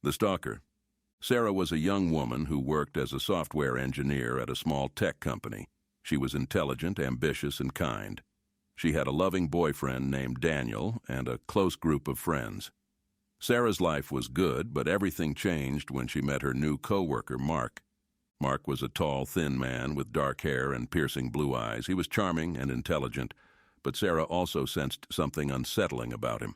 The Stalker. Sarah was a young woman who worked as a software engineer at a small tech company. She was intelligent, ambitious, and kind. She had a loving boyfriend named Daniel and a close group of friends. Sarah's life was good, but everything changed when she met her new co-worker, Mark. Mark was a tall, thin man with dark hair and piercing blue eyes. He was charming and intelligent, but Sarah also sensed something unsettling about him.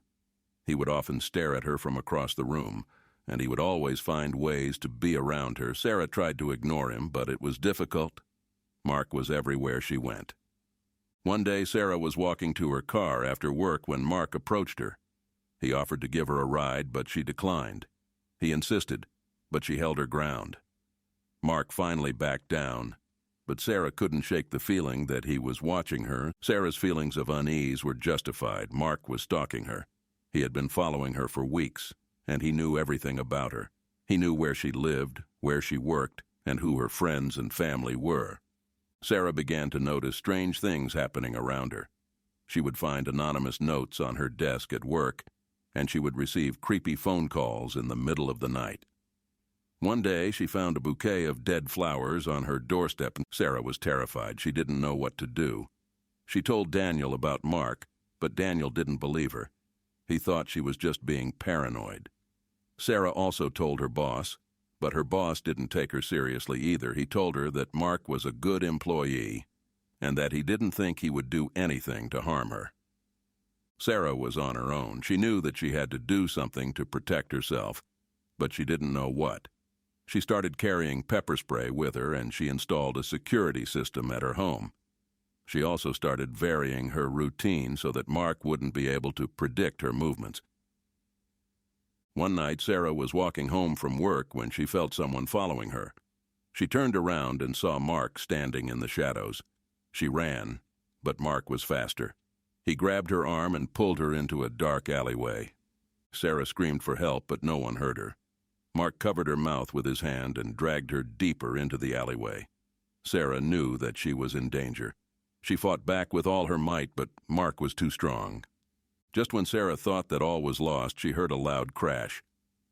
He would often stare at her from across the room, and he would always find ways to be around her. Sarah tried to ignore him, but it was difficult. Mark was everywhere she went. One day, Sarah was walking to her car after work when Mark approached her. He offered to give her a ride, but she declined. He insisted, but she held her ground. Mark finally backed down, but Sarah couldn't shake the feeling that he was watching her. Sarah's feelings of unease were justified. Mark was stalking her. He had been following her for weeks, and he knew everything about her. He knew where she lived, where she worked, and who her friends and family were. Sarah began to notice strange things happening around her. She would find anonymous notes on her desk at work, and she would receive creepy phone calls in the middle of the night. One day, she found a bouquet of dead flowers on her doorstep. Sarah was terrified. She didn't know what to do. She told Daniel about Mark, but Daniel didn't believe her. He thought she was just being paranoid. Sarah also told her boss, but her boss didn't take her seriously either. He told her that Mark was a good employee and that he didn't think he would do anything to harm her. Sarah was on her own. She knew that she had to do something to protect herself, but she didn't know what. She started carrying pepper spray with her, and she installed a security system at her home. She also started varying her routine so that Mark wouldn't be able to predict her movements. One night, Sarah was walking home from work when she felt someone following her. She turned around and saw Mark standing in the shadows. She ran, but Mark was faster. He grabbed her arm and pulled her into a dark alleyway. Sarah screamed for help, but no one heard her. Mark covered her mouth with his hand and dragged her deeper into the alleyway. Sarah knew that she was in danger. She fought back with all her might, but Mark was too strong. Just when Sarah thought that all was lost, she heard a loud crash.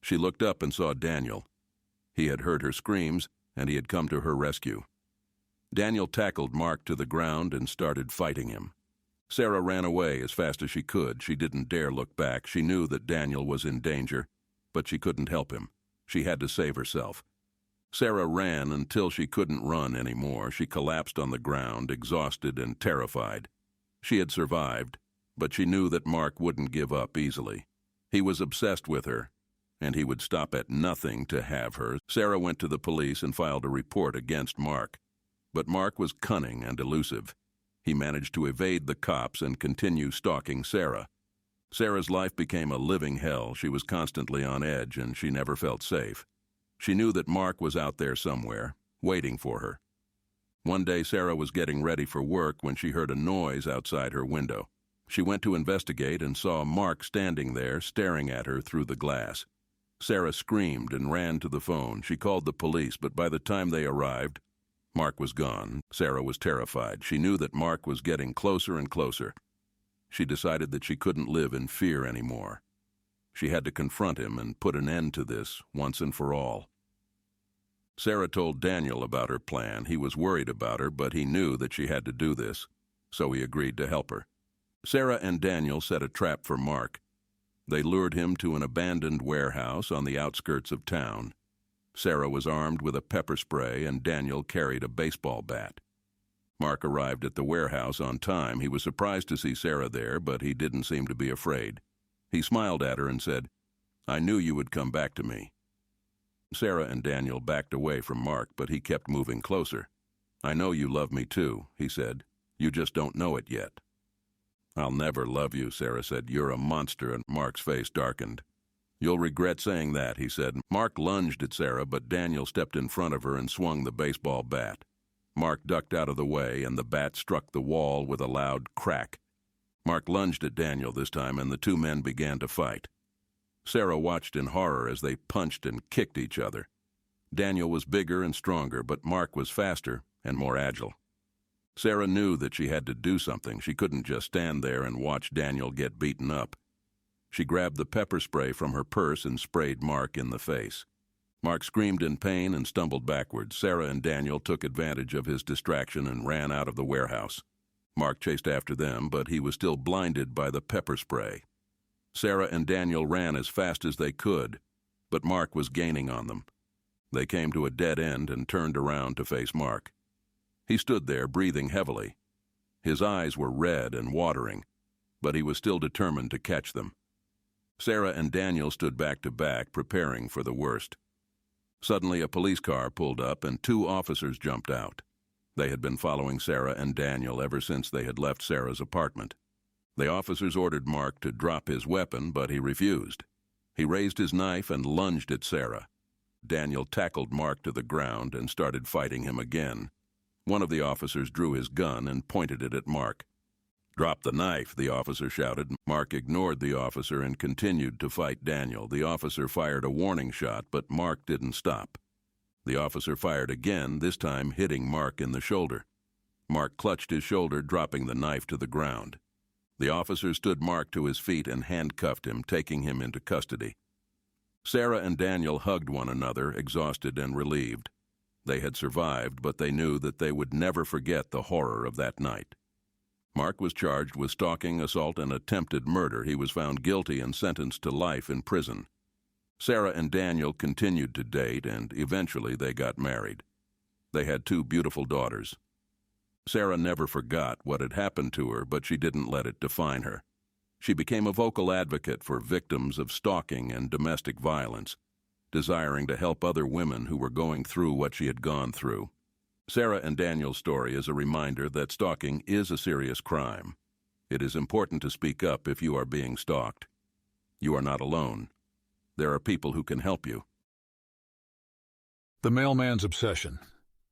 She looked up and saw Daniel. He had heard her screams, and he had come to her rescue. Daniel tackled Mark to the ground and started fighting him. Sarah ran away as fast as she could. She didn't dare look back. She knew that Daniel was in danger, but she couldn't help him. She had to save herself. Sarah ran until she couldn't run anymore. She collapsed on the ground, exhausted and terrified. She had survived, but she knew that Mark wouldn't give up easily. He was obsessed with her, and he would stop at nothing to have her. Sarah went to the police and filed a report against Mark. But Mark was cunning and elusive. He managed to evade the cops and continue stalking Sarah. Sarah's life became a living hell. She was constantly on edge, and she never felt safe. She knew that Mark was out there somewhere, waiting for her. One day, Sarah was getting ready for work when she heard a noise outside her window. She went to investigate and saw Mark standing there, staring at her through the glass. Sarah screamed and ran to the phone. She called the police, but by the time they arrived, Mark was gone. Sarah was terrified. She knew that Mark was getting closer and closer. She decided that she couldn't live in fear anymore. She had to confront him and put an end to this once and for all. Sarah told Daniel about her plan. He was worried about her, but he knew that she had to do this, so he agreed to help her. Sarah and Daniel set a trap for Mark. They lured him to an abandoned warehouse on the outskirts of town. Sarah was armed with a pepper spray, and Daniel carried a baseball bat. Mark arrived at the warehouse on time. He was surprised to see Sarah there, but he didn't seem to be afraid. He smiled at her and said, "I knew you would come back to me." Sarah and Daniel backed away from Mark, but he kept moving closer. "I know you love me too," he said. "You just don't know it yet." "I'll never love you," Sarah said. "You're a monster," and Mark's face darkened. "You'll regret saying that," he said. Mark lunged at Sarah, but Daniel stepped in front of her and swung the baseball bat. Mark ducked out of the way, and the bat struck the wall with a loud crack. Mark lunged at Daniel this time, and the two men began to fight. Sarah watched in horror as they punched and kicked each other. Daniel was bigger and stronger, but Mark was faster and more agile. Sarah knew that she had to do something. She couldn't just stand there and watch Daniel get beaten up. She grabbed the pepper spray from her purse and sprayed Mark in the face. Mark screamed in pain and stumbled backwards. Sarah and Daniel took advantage of his distraction and ran out of the warehouse. Mark chased after them, but he was still blinded by the pepper spray. Sarah and Daniel ran as fast as they could, but Mark was gaining on them. They came to a dead end and turned around to face Mark. He stood there, breathing heavily. His eyes were red and watering, but he was still determined to catch them. Sarah and Daniel stood back to back, preparing for the worst. Suddenly, a police car pulled up and 2 officers jumped out. They had been following Sarah and Daniel ever since they had left Sarah's apartment. The officers ordered Mark to drop his weapon, but he refused. He raised his knife and lunged at Sarah. Daniel tackled Mark to the ground and started fighting him again. One of the officers drew his gun and pointed it at Mark. "Drop the knife," the officer shouted. Mark ignored the officer and continued to fight Daniel. The officer fired a warning shot, but Mark didn't stop. The officer fired again, this time hitting Mark in the shoulder. Mark clutched his shoulder, dropping the knife to the ground. The officer stood Mark to his feet and handcuffed him, taking him into custody. Sarah and Daniel hugged one another, exhausted and relieved. They had survived, but they knew that they would never forget the horror of that night. Mark was charged with stalking, assault, and attempted murder. He was found guilty and sentenced to life in prison. Sarah and Daniel continued to date, and eventually they got married. They had 2 beautiful daughters. Sarah never forgot what had happened to her, but she didn't let it define her. She became a vocal advocate for victims of stalking and domestic violence, desiring to help other women who were going through what she had gone through. Sarah and Daniel's story is a reminder that stalking is a serious crime. It is important to speak up if you are being stalked. You are not alone. There are people who can help you. The mailman's obsession.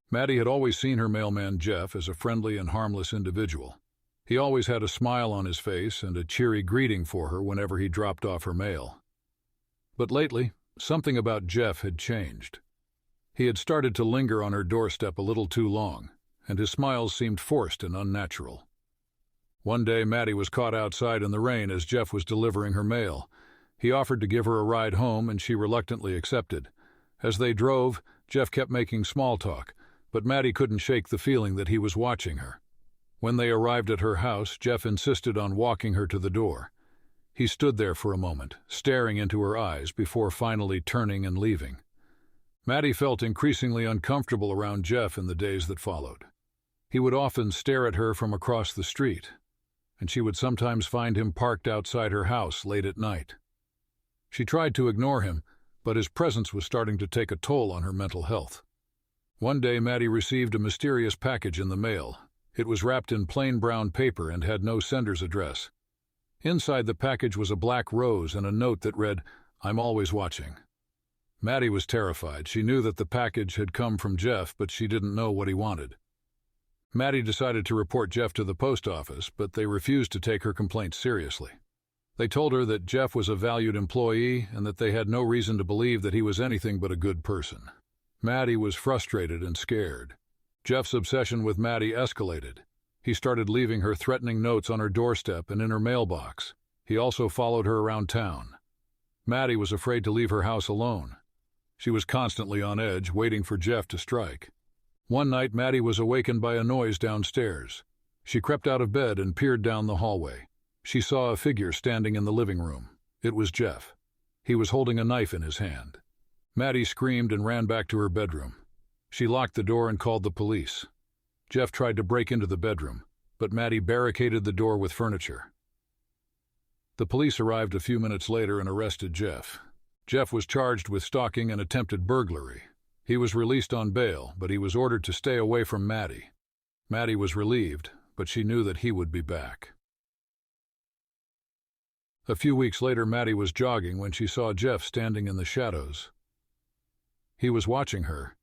Maddie had always seen her mailman Jeff as a friendly and harmless individual. He always had a smile on his face and a cheery greeting for her whenever he dropped off her mail. But lately, something about Jeff had changed. He had started to linger on her doorstep a little too long, and his smiles seemed forced and unnatural. One day, Maddie was caught outside in the rain as Jeff was delivering her mail. He offered to give her a ride home, and she reluctantly accepted. As they drove, Jeff kept making small talk, but Maddie couldn't shake the feeling that he was watching her. When they arrived at her house, Jeff insisted on walking her to the door. He stood there for a moment, staring into her eyes before finally turning and leaving. Maddie felt increasingly uncomfortable around Jeff in the days that followed. He would often stare at her from across the street, and she would sometimes find him parked outside her house late at night. She tried to ignore him, but his presence was starting to take a toll on her mental health. One day, Maddie received a mysterious package in the mail. It was wrapped in plain brown paper and had no sender's address. Inside the package was a black rose and a note that read, "I'm always watching." Maddie was terrified. She knew that the package had come from Jeff, but she didn't know what he wanted. Maddie decided to report Jeff to the post office, but they refused to take her complaint seriously. They told her that Jeff was a valued employee and that they had no reason to believe that he was anything but a good person. Maddie was frustrated and scared. Jeff's obsession with Maddie escalated. He started leaving her threatening notes on her doorstep and in her mailbox. He also followed her around town. Maddie was afraid to leave her house alone. She was constantly on edge, waiting for Jeff to strike. One night, Maddie was awakened by a noise downstairs. She crept out of bed and peered down the hallway. She saw a figure standing in the living room. It was Jeff. He was holding a knife in his hand. Maddie screamed and ran back to her bedroom. She locked the door and called the police. Jeff tried to break into the bedroom, but Maddie barricaded the door with furniture. The police arrived a few minutes later and arrested Jeff. Jeff was charged with stalking and attempted burglary. He was released on bail, but he was ordered to stay away from Maddie. Maddie was relieved, but she knew that he would be back. A few weeks later, Maddie was jogging when she saw Jeff standing in the shadows. He was watching her.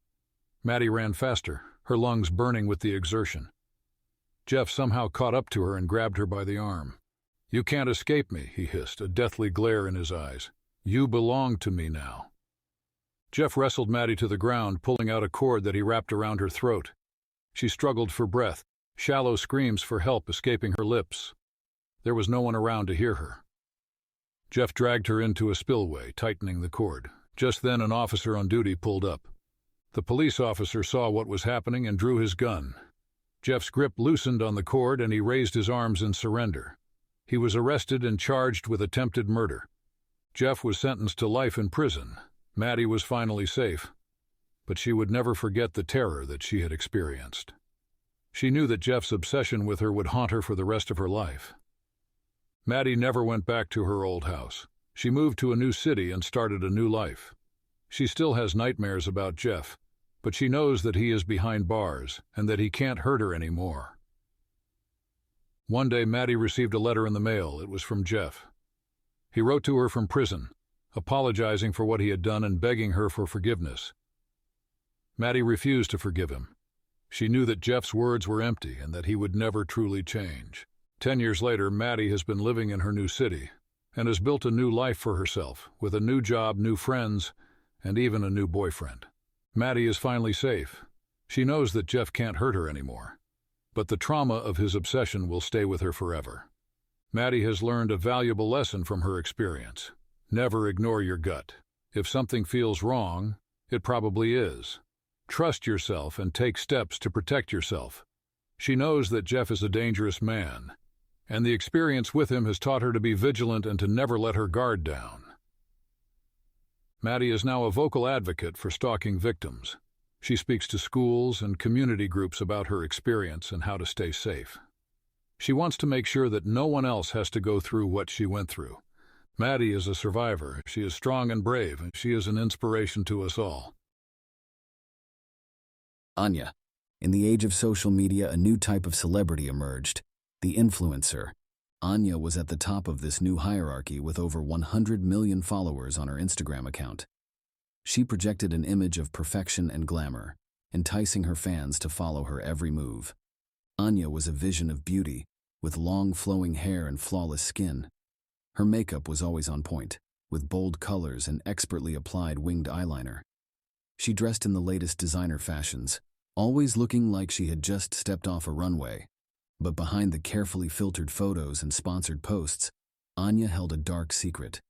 Maddie ran faster, her lungs burning with the exertion. Jeff somehow caught up to her and grabbed her by the arm. "You can't escape me," he hissed, a deathly glare in his eyes. "You belong to me now." Jeff wrestled Maddie to the ground, pulling out a cord that he wrapped around her throat. She struggled for breath, shallow screams for help escaping her lips. There was no one around to hear her. Jeff dragged her into a spillway, tightening the cord. Just then, an officer on duty pulled up. The police officer saw what was happening and drew his gun. Jeff's grip loosened on the cord and he raised his arms in surrender. He was arrested and charged with attempted murder. Jeff was sentenced to life in prison. Maddie was finally safe, but she would never forget the terror that she had experienced. She knew that Jeff's obsession with her would haunt her for the rest of her life. Maddie never went back to her old house. She moved to a new city and started a new life. She still has nightmares about Jeff, but she knows that he is behind bars and that he can't hurt her anymore. One day, Maddie received a letter in the mail. It was from Jeff. He wrote to her from prison, apologizing for what he had done and begging her for forgiveness. Maddie refused to forgive him. She knew that Jeff's words were empty and that he would never truly change. 10 years later, Maddie has been living in her new city and has built a new life for herself, with a new job, new friends, and even a new boyfriend. Maddie is finally safe. She knows that Jeff can't hurt her anymore, but the trauma of his obsession will stay with her forever. Maddie has learned a valuable lesson from her experience. Never ignore your gut. If something feels wrong, it probably is. Trust yourself and take steps to protect yourself. She knows that Jeff is a dangerous man, and the experience with him has taught her to be vigilant and to never let her guard down. Maddie is now a vocal advocate for stalking victims. She speaks to schools and community groups about her experience and how to stay safe. She wants to make sure that no one else has to go through what she went through. Maddie is a survivor. She is strong and brave, and she is an inspiration to us all. Anya. In the age of social media, a new type of celebrity emerged, the influencer. Anya was at the top of this new hierarchy with over 100 million followers on her Instagram account. She projected an image of perfection and glamour, enticing her fans to follow her every move. Anya was a vision of beauty, with long flowing hair and flawless skin. Her makeup was always on point, with bold colors and expertly applied winged eyeliner. She dressed in the latest designer fashions, always looking like she had just stepped off a runway. But behind the carefully filtered photos and sponsored posts, Anya held a dark secret.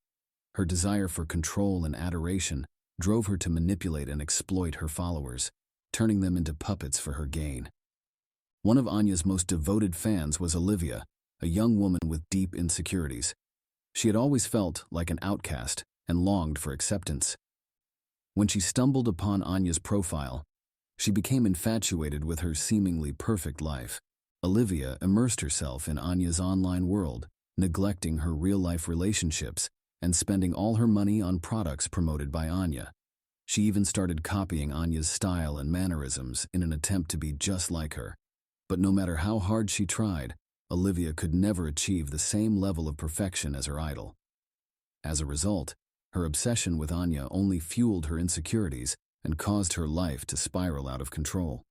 Her desire for control and adoration drove her to manipulate and exploit her followers, turning them into puppets for her gain. One of Anya's most devoted fans was Olivia, a young woman with deep insecurities. She had always felt like an outcast and longed for acceptance. When she stumbled upon Anya's profile, she became infatuated with her seemingly perfect life. Olivia immersed herself in Anya's online world, neglecting her real-life relationships and spending all her money on products promoted by Anya. She even started copying Anya's style and mannerisms in an attempt to be just like her. But no matter how hard she tried, Olivia could never achieve the same level of perfection as her idol. As a result, her obsession with Anya only fueled her insecurities and caused her life to spiral out of control.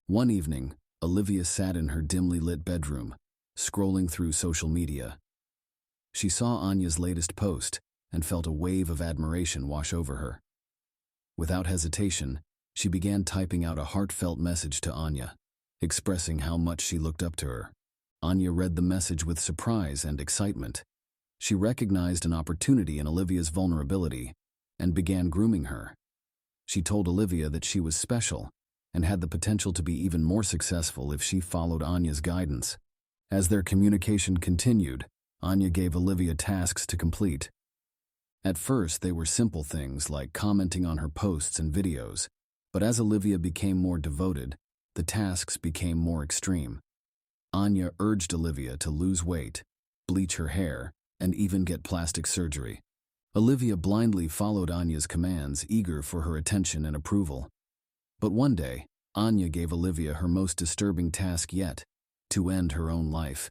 One evening, Olivia sat in her dimly lit bedroom, scrolling through social media. She saw Anya's latest post and felt a wave of admiration wash over her. Without hesitation, she began typing out a heartfelt message to Anya, expressing how much she looked up to her. Anya read the message with surprise and excitement. She recognized an opportunity in Olivia's vulnerability and began grooming her. She told Olivia that she was special and had the potential to be even more successful if she followed Anya's guidance. As their communication continued, Anya gave Olivia tasks to complete. At first, they were simple things like commenting on her posts and videos, but as Olivia became more devoted, the tasks became more extreme. Anya urged Olivia to lose weight, bleach her hair, and even get plastic surgery. Olivia blindly followed Anya's commands, eager for her attention and approval. But one day, Anya gave Olivia her most disturbing task yet, to end her own life.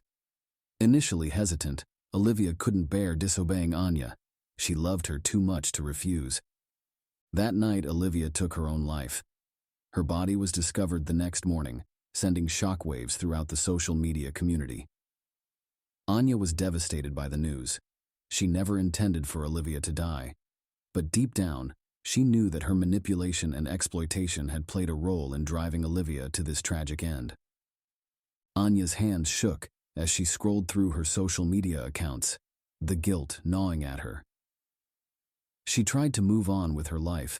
Initially hesitant, Olivia couldn't bear disobeying Anya. She loved her too much to refuse. That night, Olivia took her own life. Her body was discovered the next morning, sending shockwaves throughout the social media community. Anya was devastated by the news. She never intended for Olivia to die, but deep down, she knew that her manipulation and exploitation had played a role in driving Olivia to this tragic end. Anya's hands shook as she scrolled through her social media accounts, the guilt gnawing at her. She tried to move on with her life,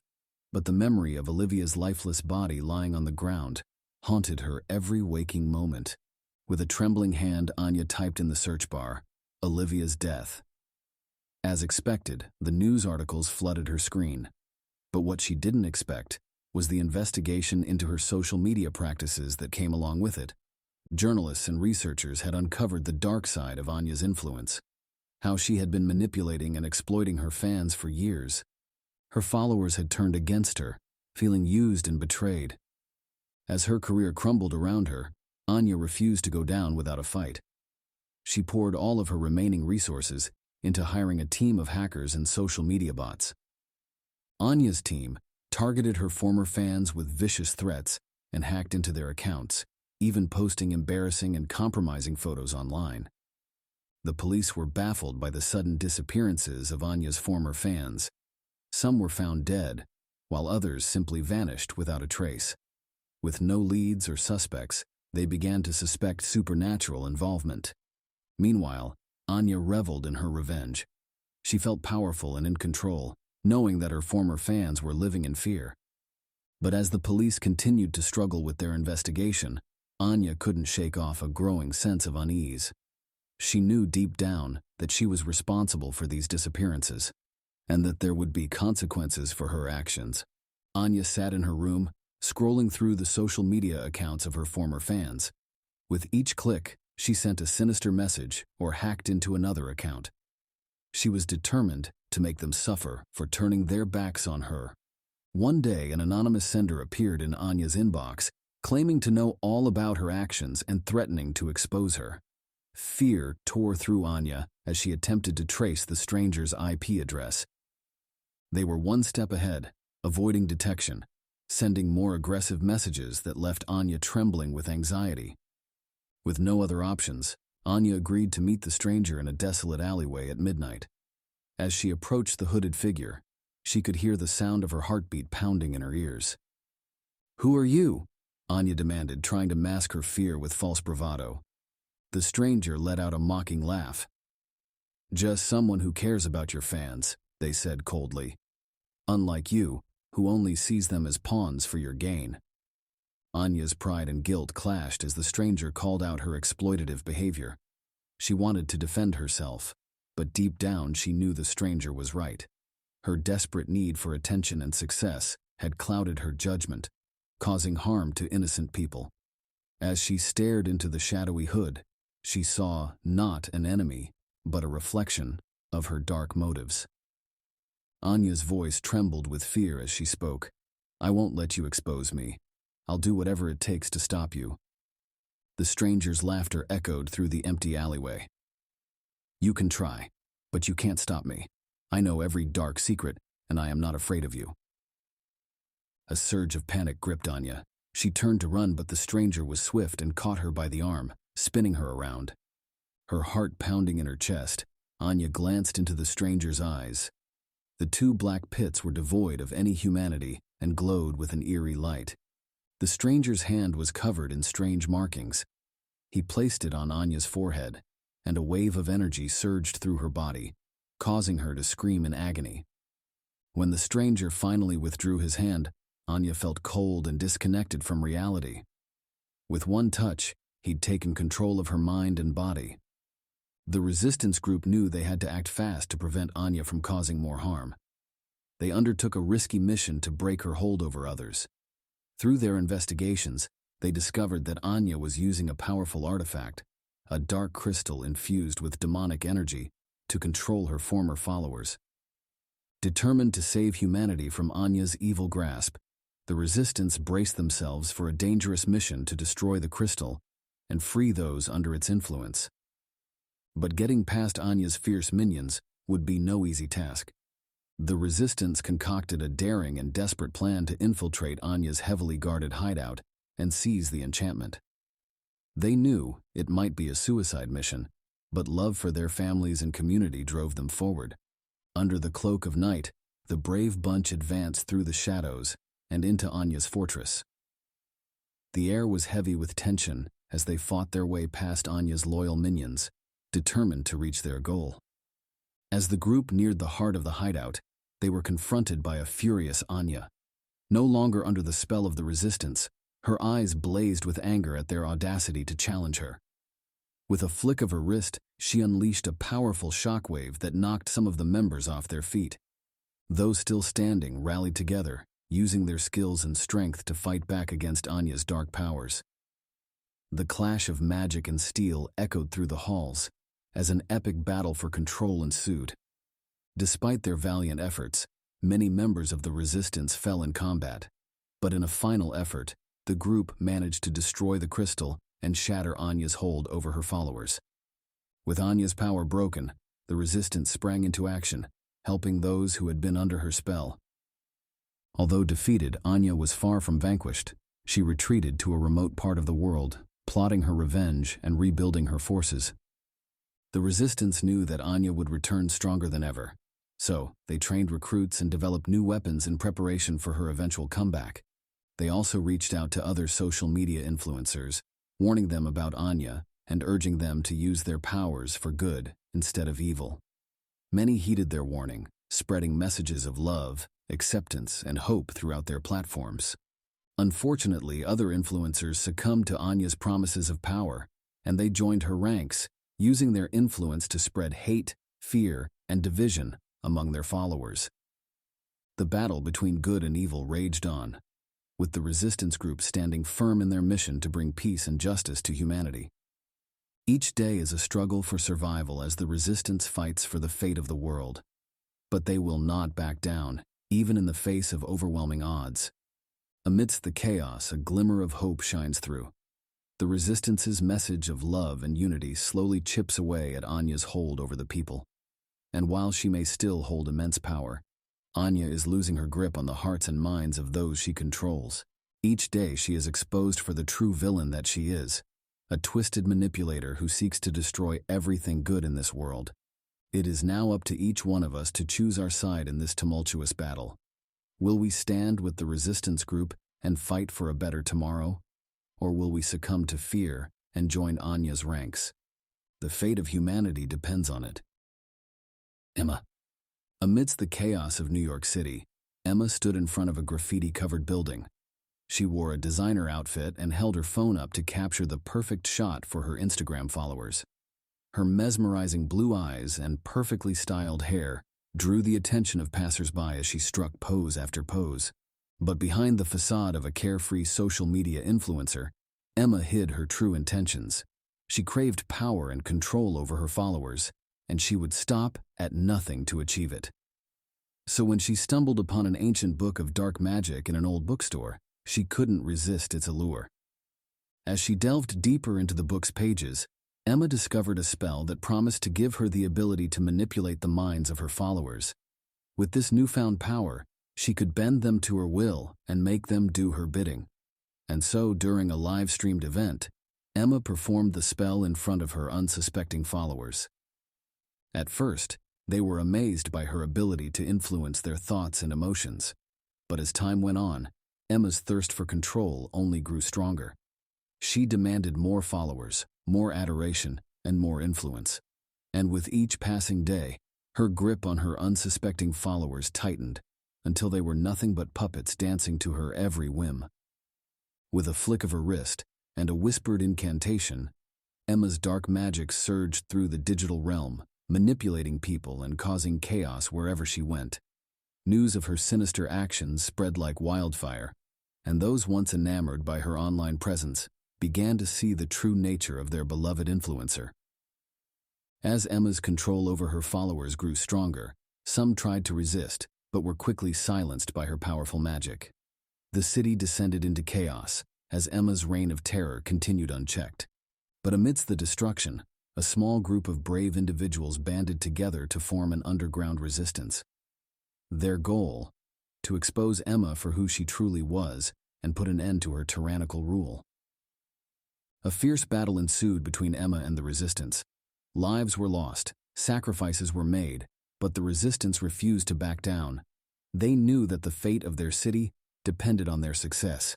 but the memory of Olivia's lifeless body lying on the ground haunted her every waking moment. With a trembling hand, Anya typed in the search bar, "Olivia's death." As expected, the news articles flooded her screen. But what she didn't expect was the investigation into her social media practices that came along with it. Journalists and researchers had uncovered the dark side of Anya's influence, how she had been manipulating and exploiting her fans for years. Her followers had turned against her, feeling used and betrayed. As her career crumbled around her, Anya refused to go down without a fight. She poured all of her remaining resources into hiring a team of hackers and social media bots. Anya's team targeted her former fans with vicious threats and hacked into their accounts, even posting embarrassing and compromising photos online. The police were baffled by the sudden disappearances of Anya's former fans. Some were found dead, while others simply vanished without a trace. With no leads or suspects, they began to suspect supernatural involvement. Meanwhile, Anya reveled in her revenge. She felt powerful and in control, knowing that her former fans were living in fear. But as the police continued to struggle with their investigation, Anya couldn't shake off a growing sense of unease. She knew deep down that she was responsible for these disappearances, and that there would be consequences for her actions. Anya sat in her room, scrolling through the social media accounts of her former fans. With each click, she sent a sinister message or hacked into another account. She was determined to make them suffer for turning their backs on her. One day, an anonymous sender appeared in Anya's inbox, claiming to know all about her actions and threatening to expose her. Fear tore through Anya as she attempted to trace the stranger's IP address. They were one step ahead, avoiding detection, sending more aggressive messages that left Anya trembling with anxiety. With no other options, Anya agreed to meet the stranger in a desolate alleyway at midnight. As she approached the hooded figure, she could hear the sound of her heartbeat pounding in her ears. "Who are you?" Anya demanded, trying to mask her fear with false bravado. The stranger let out a mocking laugh. "Just someone who cares about your fans," they said coldly. "Unlike you, who only sees them as pawns for your gain." Anya's pride and guilt clashed as the stranger called out her exploitative behavior. She wanted to defend herself, but deep down she knew the stranger was right. Her desperate need for attention and success had clouded her judgment, causing harm to innocent people. As she stared into the shadowy hood, she saw not an enemy, but a reflection of her dark motives. Anya's voice trembled with fear as she spoke. "I won't let you expose me. I'll do whatever it takes to stop you." The stranger's laughter echoed through the empty alleyway. "You can try, but you can't stop me. I know every dark secret, and I am not afraid of you." A surge of panic gripped Anya. She turned to run, but the stranger was swift and caught her by the arm, spinning her around. Her heart pounding in her chest, Anya glanced into the stranger's eyes. The two black pits were devoid of any humanity and glowed with an eerie light. The stranger's hand was covered in strange markings. He placed it on Anya's forehead, and a wave of energy surged through her body, causing her to scream in agony. When the stranger finally withdrew his hand, Anya felt cold and disconnected from reality. With one touch, he'd taken control of her mind and body. The resistance group knew they had to act fast to prevent Anya from causing more harm. They undertook a risky mission to break her hold over others. Through their investigations, they discovered that Anya was using a powerful artifact, a dark crystal infused with demonic energy, to control her former followers. Determined to save humanity from Anya's evil grasp, the resistance braced themselves for a dangerous mission to destroy the crystal and free those under its influence. But getting past Anya's fierce minions would be no easy task. The resistance concocted a daring and desperate plan to infiltrate Anya's heavily guarded hideout and seize the enchantment. They knew it might be a suicide mission, but love for their families and community drove them forward. Under the cloak of night, the brave bunch advanced through the shadows and into Anya's fortress. The air was heavy with tension as they fought their way past Anya's loyal minions, determined to reach their goal. As the group neared the heart of the hideout, they were confronted by a furious Anya. No longer under the spell of the resistance, her eyes blazed with anger at their audacity to challenge her. With a flick of her wrist, she unleashed a powerful shockwave that knocked some of the members off their feet. Those still standing rallied together, using their skills and strength to fight back against Anya's dark powers. The clash of magic and steel echoed through the halls, as an epic battle for control ensued. Despite their valiant efforts, many members of the resistance fell in combat, but in a final effort, the group managed to destroy the crystal and shatter Anya's hold over her followers. With Anya's power broken, the resistance sprang into action, helping those who had been under her spell. Although defeated, Anya was far from vanquished. She retreated to a remote part of the world, plotting her revenge and rebuilding her forces. The resistance knew that Anya would return stronger than ever, so they trained recruits and developed new weapons in preparation for her eventual comeback. They also reached out to other social media influencers, warning them about Anya and urging them to use their powers for good instead of evil. Many heeded their warning, spreading messages of love, acceptance, and hope throughout their platforms. Unfortunately, other influencers succumbed to Anya's promises of power, and they joined her ranks, using their influence to spread hate, fear, and division among their followers. The battle between good and evil raged on, with the resistance group standing firm in their mission to bring peace and justice to humanity. Each day is a struggle for survival as the resistance fights for the fate of the world. But they will not back down, even in the face of overwhelming odds. Amidst the chaos, a glimmer of hope shines through. The resistance's message of love and unity slowly chips away at Anya's hold over the people. And while she may still hold immense power, Anya is losing her grip on the hearts and minds of those she controls. Each day she is exposed for the true villain that she is, a twisted manipulator who seeks to destroy everything good in this world. It is now up to each one of us to choose our side in this tumultuous battle. Will we stand with the resistance group and fight for a better tomorrow? Or will we succumb to fear and join Anya's ranks? The fate of humanity depends on it. Emma. Amidst the chaos of New York City, Emma stood in front of a graffiti-covered building. She wore a designer outfit and held her phone up to capture the perfect shot for her Instagram followers. Her mesmerizing blue eyes and perfectly styled hair drew the attention of passers-by as she struck pose after pose. But behind the facade of a carefree social media influencer, Emma hid her true intentions. She craved power and control over her followers, and she would stop at nothing to achieve it. So when she stumbled upon an ancient book of dark magic in an old bookstore, she couldn't resist its allure. As she delved deeper into the book's pages, Emma discovered a spell that promised to give her the ability to manipulate the minds of her followers. With this newfound power, she could bend them to her will and make them do her bidding. And so, during a live-streamed event, Emma performed the spell in front of her unsuspecting followers. At first, they were amazed by her ability to influence their thoughts and emotions. But as time went on, Emma's thirst for control only grew stronger. She demanded more followers, more adoration, and more influence. And with each passing day, her grip on her unsuspecting followers tightened, until they were nothing but puppets dancing to her every whim. With a flick of her wrist and a whispered incantation, Emma's dark magic surged through the digital realm, manipulating people and causing chaos wherever she went. News of her sinister actions spread like wildfire, and those once enamored by her online presence began to see the true nature of their beloved influencer. As Emma's control over her followers grew stronger, some tried to resist, but were quickly silenced by her powerful magic. The city descended into chaos as Emma's reign of terror continued unchecked. But amidst the destruction, a small group of brave individuals banded together to form an underground resistance. Their goal: to expose Emma for who she truly was and put an end to her tyrannical rule. A fierce battle ensued between Emma and the resistance. Lives were lost, sacrifices were made, but the resistance refused to back down. They knew that the fate of their city depended on their success.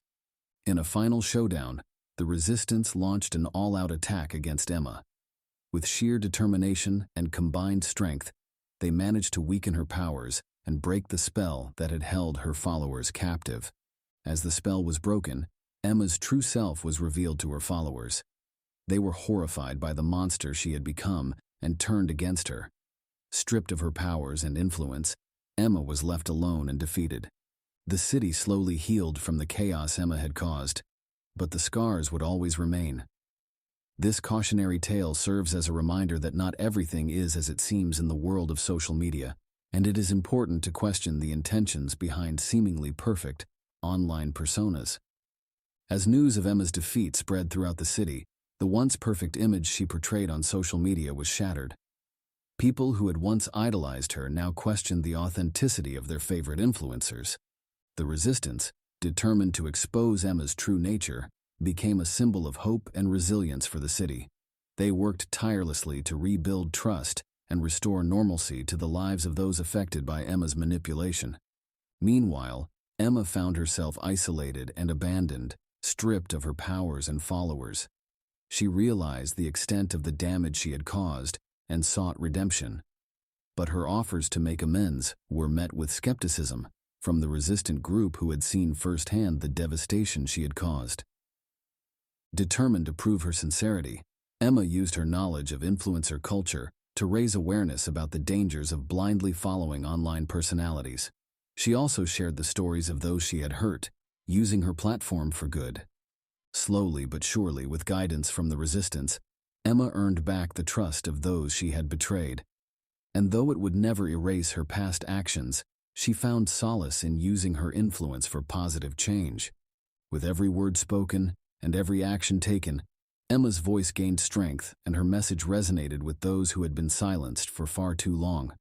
In a final showdown, the resistance launched an all-out attack against Emma. With sheer determination and combined strength, they managed to weaken her powers and break the spell that had held her followers captive. As the spell was broken, Emma's true self was revealed to her followers. They were horrified by the monster she had become and turned against her. Stripped of her powers and influence, Emma was left alone and defeated. The city slowly healed from the chaos Emma had caused, but the scars would always remain. This cautionary tale serves as a reminder that not everything is as it seems in the world of social media, and it is important to question the intentions behind seemingly perfect online personas. As news of Emma's defeat spread throughout the city, the once perfect image she portrayed on social media was shattered. People who had once idolized her now questioned the authenticity of their favorite influencers. The resistance, determined to expose Emma's true nature, became a symbol of hope and resilience for the city. They worked tirelessly to rebuild trust and restore normalcy to the lives of those affected by Emma's manipulation. Meanwhile, Emma found herself isolated and abandoned, stripped of her powers and followers. She realized the extent of the damage she had caused and sought redemption. But her offers to make amends were met with skepticism from the resistant group who had seen firsthand the devastation she had caused. Determined to prove her sincerity, Emma used her knowledge of influencer culture to raise awareness about the dangers of blindly following online personalities. She also shared the stories of those she had hurt, using her platform for good. Slowly but surely, with guidance from the resistance, Emma earned back the trust of those she had betrayed. And though it would never erase her past actions, she found solace in using her influence for positive change. With every word spoken and every action taken, Emma's voice gained strength and her message resonated with those who had been silenced for far too long.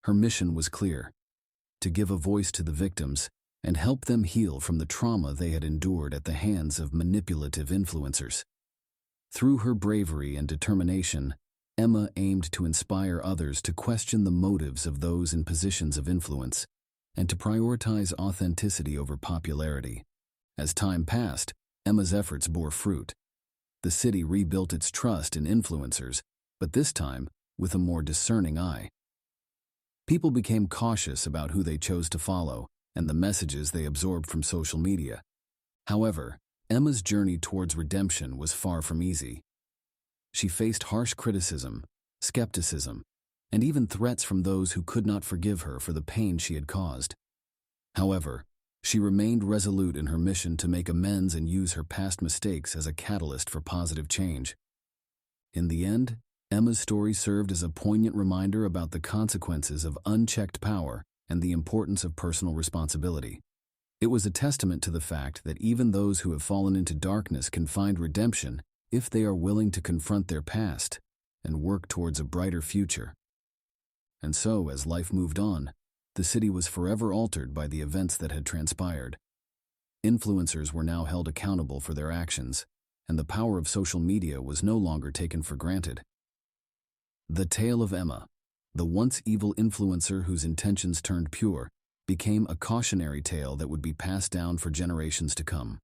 Her mission was clear: to give a voice to the victims and help them heal from the trauma they had endured at the hands of manipulative influencers. Through her bravery and determination, Emma aimed to inspire others to question the motives of those in positions of influence and to prioritize authenticity over popularity. As time passed, Emma's efforts bore fruit. The city rebuilt its trust in influencers, but this time with a more discerning eye. People became cautious about who they chose to follow and the messages they absorbed from social media. However, Emma's journey towards redemption was far from easy. She faced harsh criticism, skepticism, and even threats from those who could not forgive her for the pain she had caused. However, she remained resolute in her mission to make amends and use her past mistakes as a catalyst for positive change. In the end, Emma's story served as a poignant reminder about the consequences of unchecked power and the importance of personal responsibility. It was a testament to the fact that even those who have fallen into darkness can find redemption if they are willing to confront their past and work towards a brighter future. And so, as life moved on, the city was forever altered by the events that had transpired. Influencers were now held accountable for their actions, and the power of social media was no longer taken for granted. The tale of Emma, the once evil influencer whose intentions turned pure, became a cautionary tale that would be passed down for generations to come.